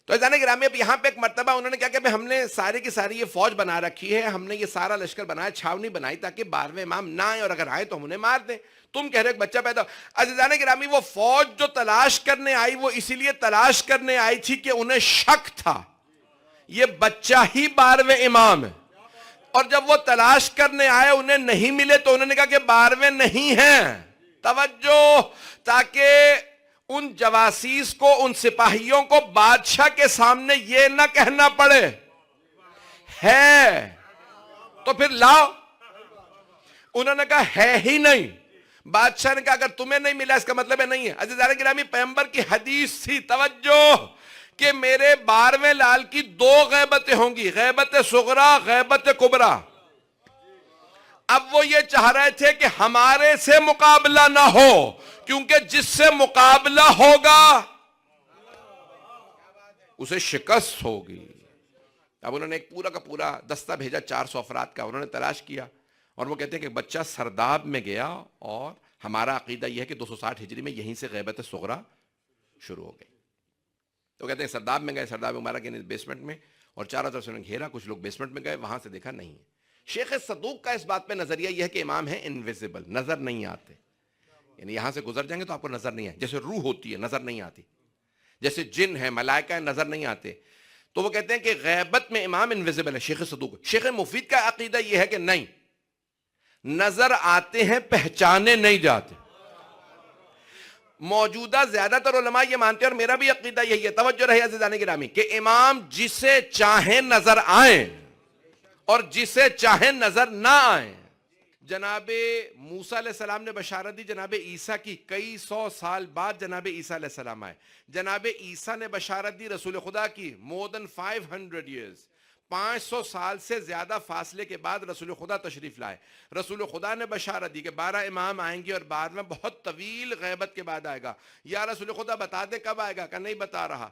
تو عزیزان گرامی, اب یہاں پہ ایک مرتبہ انہوں نے کیا کہ ہم نے ساری کی ساری یہ فوج بنا رکھی ہے, ہم نے یہ سارا لشکر بنایا, چھاونی بنائی تاکہ 12ویں امام نہ آئے, اور اگر آئے تو ہم انہیں مار دیں. تم کہہ رہے ایک بچہ پیدا. عزیزان گرامی, وہ فوج جو تلاش کرنے آئی, وہ اسی لیے تلاش کرنے آئی تھی کہ انہیں شک تھا یہ بچہ ہی 12ویں امام ہے. اور جب وہ تلاش کرنے آئے, انہیں نہیں ملے, تو انہوں نے کہا کہ 12ویں نہیں ہیں. توجہ. تاکہ ان جواسیس کو, ان سپاہیوں کو بادشاہ کے سامنے یہ نہ کہنا پڑے ہے, تو پھر لاؤ. انہوں نے کہا ہے ہی نہیں. بادشاہ نے کہا اگر تمہیں نہیں ملا, اس کا مطلب ہے نہیں ہے. عزیزان گرامی, پیغمبر کی حدیث تھی, توجہ, کہ میرے 12ویں لال کی 2 غیبتیں ہوں گی, غیبت صغرا, غیبت کبرا. اب وہ یہ چاہ رہے تھے کہ ہمارے سے مقابلہ نہ ہو, کیونکہ جس سے مقابلہ ہوگا اسے شکست ہوگی. اب انہوں نے ایک پورا کا پورا دستہ بھیجا 400 افراد کا, انہوں نے تلاش کیا, اور وہ کہتے ہیں کہ بچہ سرداب میں گیا, اور ہمارا عقیدہ یہ ہے کہ 260 ہجری میں یہیں سے غیبت صغرا شروع ہو گئی. تو کہتے ہیں سرداب میں گئے, سرداب مبارک یعنی بیسمنٹ میں, اور چاروں طرف سے انہیں گھیرا. کچھ لوگ بیسمنٹ میں گئے, وہاں سے دیکھا نہیں. شیخ صدوق کا اس بات پہ نظریہ یہ ہے کہ امام ہے انویزیبل, نظر نہیں آتے, یعنی یہاں سے گزر جائیں گے تو آپ کو نظر نہیں آئے. جیسے روح ہوتی ہے نظر نہیں آتی, جیسے جن ہے, ملائکہ نظر نہیں آتے. تو وہ کہتے ہیں کہ غیبت میں امام انویزیبل ہے, شیخ صدوق. شیخ مفید کا عقیدہ یہ ہے کہ نہیں, نظر آتے ہیں, پہچانے نہیں جاتے. موجودہ زیادہ تر علماء یہ مانتے ہیں, اور میرا بھی عقیدہ یہی ہے, توجہ رہے عزیزان گرامی, کہ امام جسے چاہیں نظر آئیں اور جسے چاہے نظر نہ آئے. جناب موسیٰ علیہ السلام نے بشارت دی جناب عیسیٰ کی، کئی سو سال بعد جناب عیسیٰ علیہ السلام آئے. جناب عیسیٰ نے بشارت دی رسول خدا کی more than 500 years، 500 سال سے زیادہ فاصلے کے بعد رسول خدا تشریف لائے. رسول خدا نے بشارت دی کہ 12 امام آئیں گے اور بعد میں بہت طویل غیبت کے بعد آئے گا. یا رسول خدا بتا دے کب آئے گا؟ کہ نہیں بتا رہا.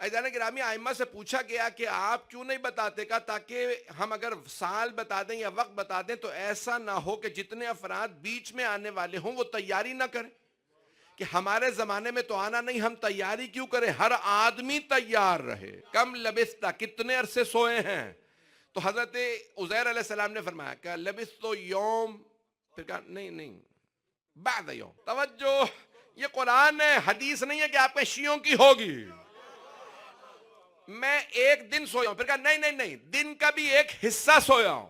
عزیزان گرامی، ائمہ سے پوچھا گیا کہ آپ کیوں نہیں بتاتے کا، تاکہ ہم اگر سال بتا دیں یا وقت بتا دیں تو ایسا نہ ہو کہ جتنے افراد بیچ میں آنے والے ہوں وہ تیاری نہ کریں کہ ہمارے زمانے میں تو آنا نہیں، ہم تیاری کیوں کریں، ہر آدمی تیار رہے. کم لبثتا، کتنے عرصے سوئے ہیں؟ تو حضرت عزیر علیہ السلام نے فرمایا کہ لبثت یوم، پھر کہا نہیں بعد یوم. توجہ، یہ قرآن ہے، حدیث نہیں ہے کہ آپ کے شیعوں کی ہوگی. میں ایک دن سویا ہوں، پھر کہا نہیں دن کا بھی ایک حصہ سویا ہوں.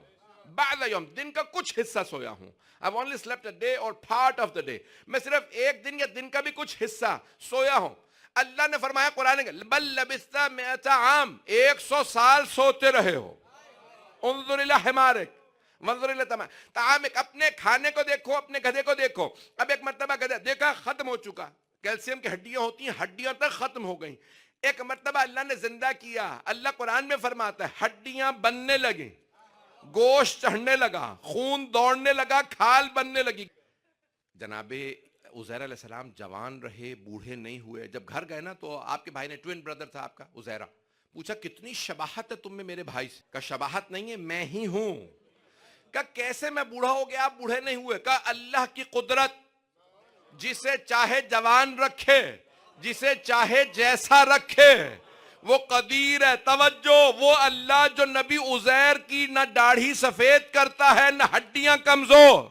بعد یوم، دن کا کچھ حصہ سویا ہوں. I've only slept a day or part of the day. میں صرف ایک دن یا دن کا بھی کچھ حصہ سویا ہوں. اللہ نے فرمایا قرآن میں بل لبثت 100 عام، 100 سال سوتے رہے ہو. انظر الی حمارک وانظر الی طعامک، اپنے کھانے کو دیکھو، اپنے گدھے کو دیکھو. اب ایک مرتبہ گدھا دیکھا ختم ہو چکا، کیلشیم کی ہڈیاں ہوتی ہیں، ہڈیاں تک ختم ہو گئیں. ایک مرتبہ اللہ نے زندہ کیا. اللہ قرآن میں فرماتا ہے ہڈیاں بننے لگیں، گوشت چڑھنے لگا، خون دوڑنے لگا، کھال بننے لگی. جناب عزیر علیہ السلام جوان رہے، بوڑھے نہیں ہوئے. جب گھر گئے نا تو آپ کے بھائی نے، ٹوین بردر تھا آپ کا عزیرہ، پوچھا کتنی شباہت ہے تم میں میرے بھائی سے؟ کہا شباہت نہیں ہے، میں ہی ہوں. کہا کیسے میں بوڑھا ہو گیا آپ بوڑھے نہیں ہوئے؟ کہا اللہ کی قدرت، جسے چاہے جوان رکھے، جسے چاہے جیسا رکھے، وہ قدیر ہے. توجہ، وہ اللہ جو نبی عزیر کی نہ داڑھی سفید کرتا ہے نہ ہڈیاں کمزور،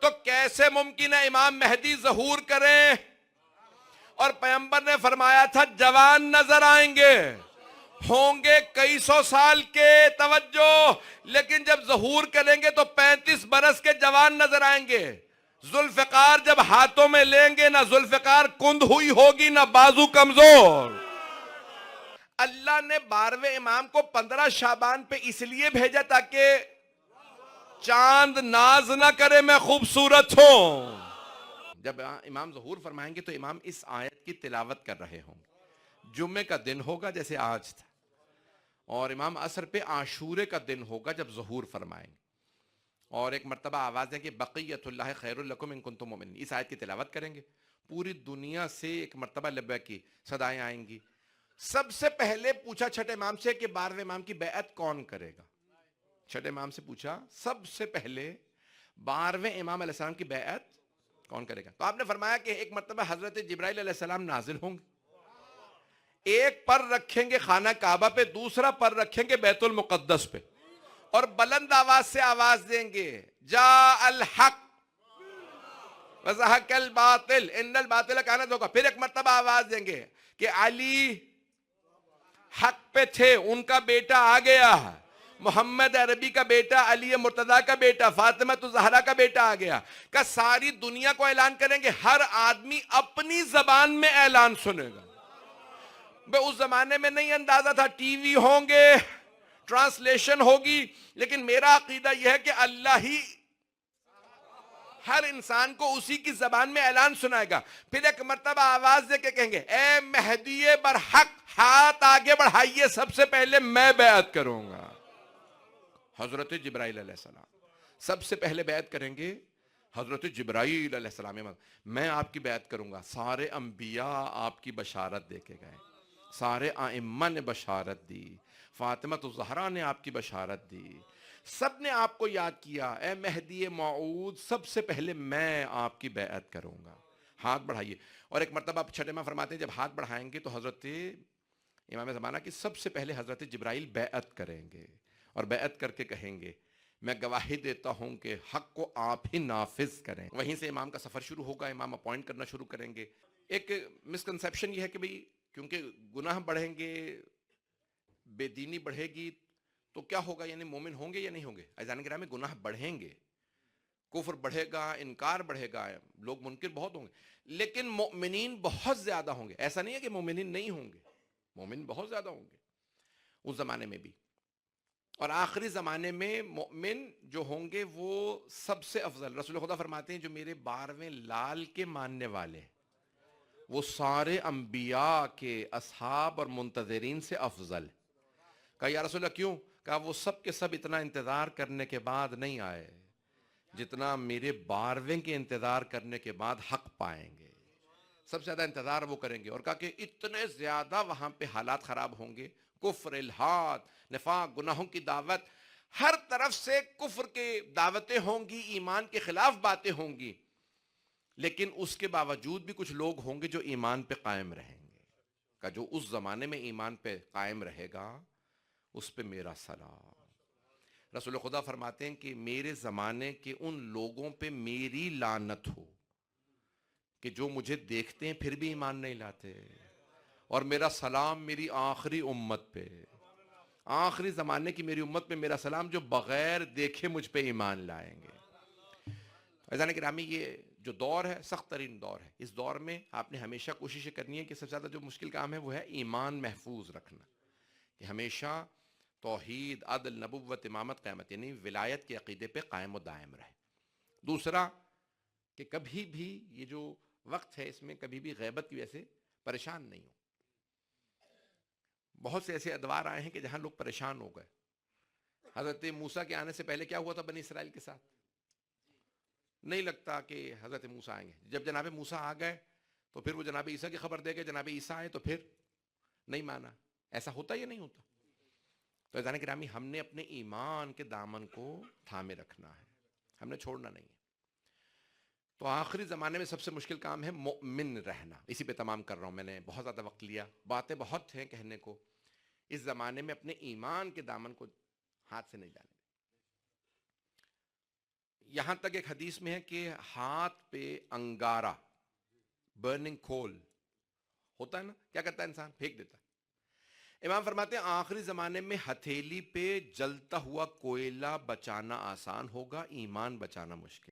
تو کیسے ممکن ہے امام مہدی ظہور کریں؟ اور پیغمبر نے فرمایا تھا جوان نظر آئیں گے، ہوں گے کئی سو سال کے. توجہ، لیکن جب ظہور کریں گے تو 35 برس کے جوان نظر آئیں گے. ذوالفقار جب ہاتھوں میں لیں گے، نہ ذوالفقار کند ہوئی ہوگی نہ بازو کمزور. اللہ نے 12ویں امام کو 15 شعبان پہ اس لیے بھیجا تاکہ چاند ناز نہ کرے میں خوبصورت ہوں. جب امام ظہور فرمائیں گے تو امام اس آیت کی تلاوت کر رہے ہوں گے. جمعے کا دن ہوگا جیسے آج تھا، اور امام عصر پہ عاشورے کا دن ہوگا جب ظہور فرمائیں گے. اور ایک مرتبہ آواز ہے کہ بقیت اللہ خیر لکم ان کنتم مؤمنین، اس آیت کی تلاوت کریں گے. پوری دنیا سے ایک مرتبہ لبیک کی صدائیں آئیں گی. سب سے پہلے پوچھا چھٹے امام سے کہ 12ویں امام کی بیعت کون کرے گا. چھٹے امام سے پوچھا سب سے پہلے 12ویں امام علیہ السلام کی بیعت کون کرے گا. تو آپ نے فرمایا کہ ایک مرتبہ حضرت جبرائیل علیہ السلام نازل ہوں گے، ایک پر رکھیں گے خانہ کعبہ پہ، دوسرا پر رکھیں گے بیت المقدس پہ، اور بلند آواز سے آواز دیں گے جاء الحق وزہق الباطل ان الباطل کان زہوقا. پھر ایک مرتبہ آواز دیں گے کہ علی حق پہ تھے، ان کا بیٹا آ گیا، محمد عربی کا بیٹا، علی مرتضیٰ کا بیٹا، فاطمہ الزہرا کا بیٹا آ گیا. کہ ساری دنیا کو اعلان کریں گے، ہر آدمی اپنی زبان میں اعلان سنے گا. اس زمانے میں نہیں اندازہ تھا ٹی وی ہوں گے، ٹرانسلیشن ہوگی، لیکن میرا عقیدہ یہ ہے کہ اللہ ہی ہر انسان کو اسی کی زبان میں اعلان سنائے گا. پھر ایک مرتبہ آواز دے کے کہیں گے اے مہدی برحق، ہاتھ آگے بڑھائیے، سب سے پہلے میں بیعت کروں گا. حضرت جبرائیل علیہ السلام سب سے پہلے بیعت کریں گے. حضرت جبرائیل علیہ السلام میں آپ کی بیعت کروں گا. سارے انبیاء آپ کی بشارت دے کے گئے، سارے ائمہ نے بشارت دی، فاطمہ الزہرا نے آپ کی بشارت دی، سب نے آپ کو یاد کیا. اے مہدی موعود، سب سے پہلے میں آپ کی بیعت کروں گا، ہاتھ بڑھائیے. اور ایک مرتبہ آپ چھٹے میں فرماتے ہیں جب ہاتھ بڑھائیں گے تو حضرت امام زمانہ کی سب سے پہلے حضرت جبرائیل بیعت کریں گے، اور بیعت کر کے کہیں گے میں گواہی دیتا ہوں کہ حق کو آپ ہی نافذ کریں. وہیں سے امام کا سفر شروع ہوگا، امام اپوائنٹ کرنا شروع کریں گے. ایک مسکنسیپشن یہ ہے کہ بھئی کیونکہ گناہ بڑھیں گے، بے دینی بڑھے گی تو کیا ہوگا، یعنی مومن ہوں گے یا نہیں ہوں گے. عزیزان گرامی، گناہ بڑھیں گے، کفر بڑھے گا، انکار بڑھے گا، لوگ منکر بہت ہوں گے، لیکن مومنین بہت زیادہ ہوں گے. ایسا نہیں ہے کہ مومنین نہیں ہوں گے، مومن بہت زیادہ ہوں گے. اس زمانے میں بھی اور آخری زمانے میں مومن جو ہوں گے وہ سب سے افضل، رسول خدا فرماتے ہیں جو میرے 12ویں لال کے ماننے والے وہ سارے انبیاء کے اصحاب اور منتظرین سے افضل۔ کہا یا رسول اللہ کیوں؟ کہا وہ سب کے سب اتنا انتظار کرنے کے بعد نہیں آئے جتنا میرے 12ویں کے انتظار کرنے کے بعد حق پائیں گے، سب سے زیادہ انتظار وہ کریں گے۔ اور کہا کہ اتنے زیادہ وہاں پہ حالات خراب ہوں گے، کفر، الحاد، نفاق، گناہوں کی دعوت، ہر طرف سے کفر کے دعوتیں ہوں گی، ایمان کے خلاف باتیں ہوں گی، لیکن اس کے باوجود بھی کچھ لوگ ہوں گے جو ایمان پہ قائم رہیں گے۔ کہ جو اس زمانے میں ایمان پہ قائم رہے گا اس پہ میرا سلام۔ رسول خدا فرماتے ہیں کہ میرے زمانے کے ان لوگوں پہ میری لعنت ہو کہ جو مجھے دیکھتے ہیں پھر بھی ایمان نہیں لاتے، اور میرا سلام میری آخری امت پہ، آخری زمانے کی میری امت پہ میرا سلام جو بغیر دیکھے مجھ پہ ایمان لائیں گے۔ عزیزان گرامی، یہ جو دور ہے سخت ترین دور ہے۔ اس دور میں آپ نے ہمیشہ کوشش کرنی ہے کہ سب سے زیادہ جو مشکل کام ہے وہ ہے ایمان محفوظ رکھنا، کہ ہمیشہ توحید، عدل، نبوت، امامت، قیامت، یعنی ولایت کے عقیدے پہ قائم و دائم رہے۔ دوسرا کہ کبھی بھی یہ جو وقت ہے اس میں کبھی بھی غیبت کی وجہ سے پریشان نہیں ہو۔ بہت سے ایسے ادوار آئے ہیں کہ جہاں لوگ پریشان ہو گئے۔ حضرت موسیٰ کے آنے سے پہلے کیا ہوا تھا بنی اسرائیل کے ساتھ؟ نہیں لگتا کہ حضرت موسیٰ آئیں گے۔ جب جناب موسیٰ آ گئے تو پھر وہ جناب عیسیٰ کی خبر دے گئے، جناب عیسیٰ آئے تو پھر نہیں مانا۔ ایسا ہوتا یا نہیں ہوتا؟ تو عزیزان گرامی، ہم نے اپنے ایمان کے دامن کو تھامے رکھنا ہے، ہم نے چھوڑنا نہیں ہے۔ تو آخری زمانے میں سب سے مشکل کام ہے مؤمن رہنا۔ اسی پہ تمام کر رہا ہوں، میں نے بہت زیادہ وقت لیا، باتیں بہت ہیں کہنے کو۔ اس زمانے میں اپنے ایمان کے دامن کو ہاتھ سے نہیں جانے۔ یہاں تک ایک حدیث میں ہے کہ ہاتھ پہ انگارہ، برننگ کھول ہوتا ہے نا، کیا کرتا ہے انسان؟ پھینک دیتا ہے۔ امام فرماتے ہیں آخری زمانے میں ہتھیلی پہ جلتا ہوا کوئلہ بچانا آسان ہوگا، ایمان بچانا مشکل۔